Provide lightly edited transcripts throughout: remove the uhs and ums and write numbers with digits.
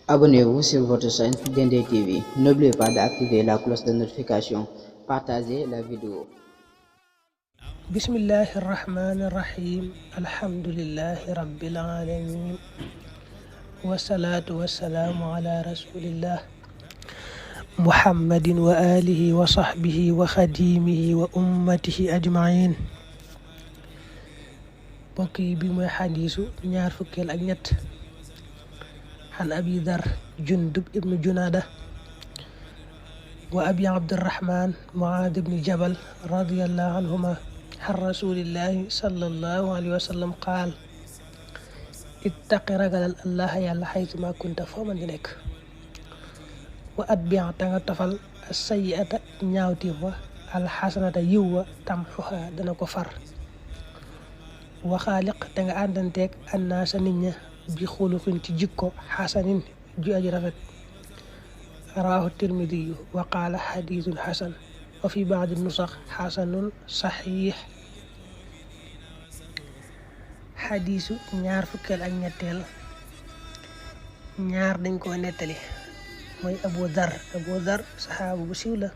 Abonnez-vous sur votre chaîne Dendé TV. N'oubliez pas d'activer la cloche de notification. Partagez la vidéo. Bismillahi rahmani rahim. Alhamdulillahi rabbil alamin. Wassalatu wassalamu ala rasulillah Muhammadin wa alihi wa sahbihi wa khadimihi wa ummatihi ajmain. Mbokk yi bi mooy xadiisu ñaar fukkeel ak ñett xan abi dar jundub ibnu junaada wa abi abdurrahman muaad ibni jabal radiyallahu anhuma xan rasulillahi sallallahu alayhi wa sallam qaal ittaqi ragalal allah yàlla xaytuma kunta foo man di nekk wa atbi'a ta nga tofal sayyi'ata ñaawtiif wa alxasanata yiw wa tamxuha dana ko far wa xaaliq te nga àndanteeg annaasa nit ña bi xuluqin ci jikko xasanin ju aji rafet rawaahu tirmidiyu wa qaala xadiisun xasan wa fi baadi nusax xasanun saxiix. xadiisu ñaar fukkeel ak ñetteel ñaar dañ koo nettali mooy abu dar saxaaba bu siiw la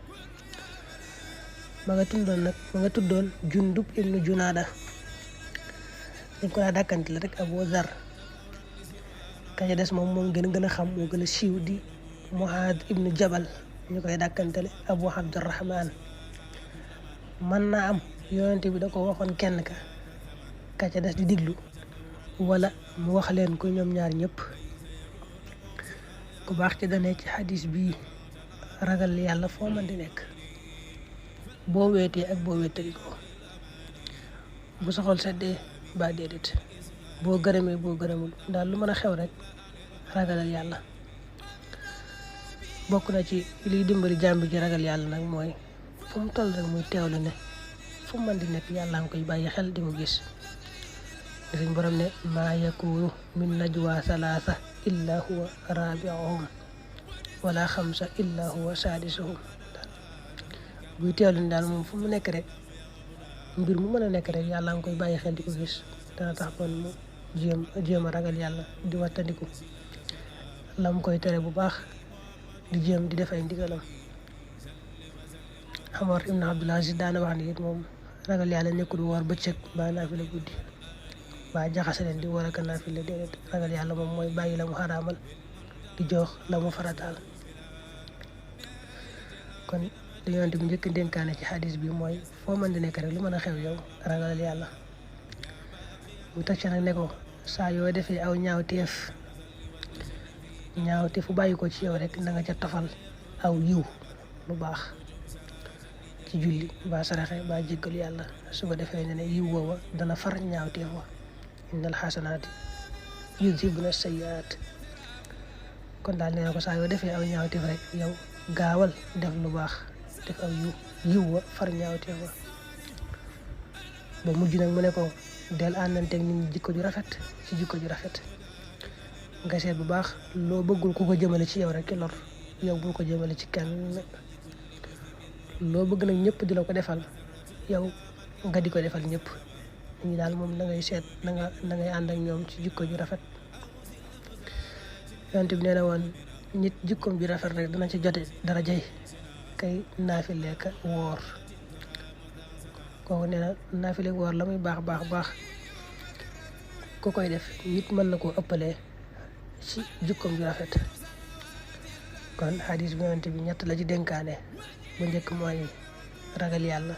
ma nga tuddoon jundub ibnu junaada dañ ko daa dàkkante la rek abu dar ka ca des moom gën a xam moo gën a siiw di muaad ibnu jabal ñu koy dàkkantele abu abdurrahman. mën naa am yonente bi da ko waxoon kenn ka ca des di diglu wala mu wax leen ko ñoom ñaar ñëpp. ku baax ci dane ci xadis bii ragal yàlla foo man di nekk boo weetee ak boo wéetalikoo bu soxol seddee ba déedéet boo gërëmee boo gërëmul daal lu mën a xew rek ragalal yàlla. bokk na ci liy dimbali jàmbi ji ragal yàlla nag mooy fu mu toll rek muy teewlu ne fu mu mën di nekk yàlla nga koy bàyyi xel di mu gis. suñ borom ne maa yakunu min najwa salaasa illa huwa rabi'uhum wala xamsa illa huwa saadisuhum. buy teewlu ne daal moom fu mu nekk rek mbir mu mën a nekk rek yàlla nga koy bàyyi xel di ko gis dana tax kon mu jéem a ragal yàlla di wattandiku la mu koy tere bu baax di jéem di def ay ndigalam. Umar ibn Abdul Aziz daana wax ni it moom ragal yàlla nekkul woor bëccëg ba naafila guddi ba jaxase leen di war a naafila déedéet ragal yàlla moom mooy bàyyi la mu xaraamal di jox la mu farataal. kon li yonent bi njëkk dénkaane ci xadis bi mooy foo mën di nekk rek lu mën a xew yow ragalal yàlla. mu teg ci nag ne ko saa yoo defee aw ñaawteef fu bàyyi ko ci yow rek na nga ca tofal aw yiw lu baax ci julli ba saraxe ba jéggalu yàlla su ko defee ne yiw woowa dana far ñaawteef wa innal xasanaati yudhibna sayyi'aat. kon daal nee na ko saa yoo defee aw ñaawteef rek yow gaawal def lu baax def aw yiw wa far ñaawteef wa. ba mujj nag mu ne ko del àndanteeg nit ñi jikko ju rafet ci jikko ju rafet nga seet bu baax loo bëggul ku ko jëmale ci yow rek ki lor yow bul ko jëmale ci kenn. loo bëgg nag ñëpp di la ko defal yow nga di ko defal ñëpp ñi daal moom da ngay seet da ngay ànd ak ñoom ci jikko ju rafet. yonent bi nee na woon nit jikkoom ju rafet rek dana ci jote darajay kay naafile ka woor. kooku nee na naafile woor la muy baax ku koy def nit mën na koo ëppalee ci jikkoom ju rafet. kon xadis bi yonent bi ñett la ci dénkaane. bu njëkk mooy ragal yàlla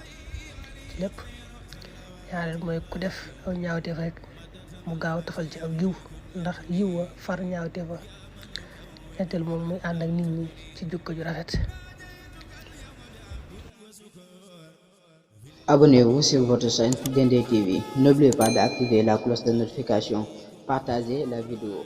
ci lépp. ñaareel mooy ku def aw ñaawteef rek mu gaaw tofal ci aw yiw ndax yiw wa far ñaawteef fa. ñetteel moom muy ànd ak nit ñi ci jikko ju rafet. Abonnez-vous sur votre chaîne Dendé TV. N'oubliez pas d'activer la cloche de notification. Partagez la vidéo.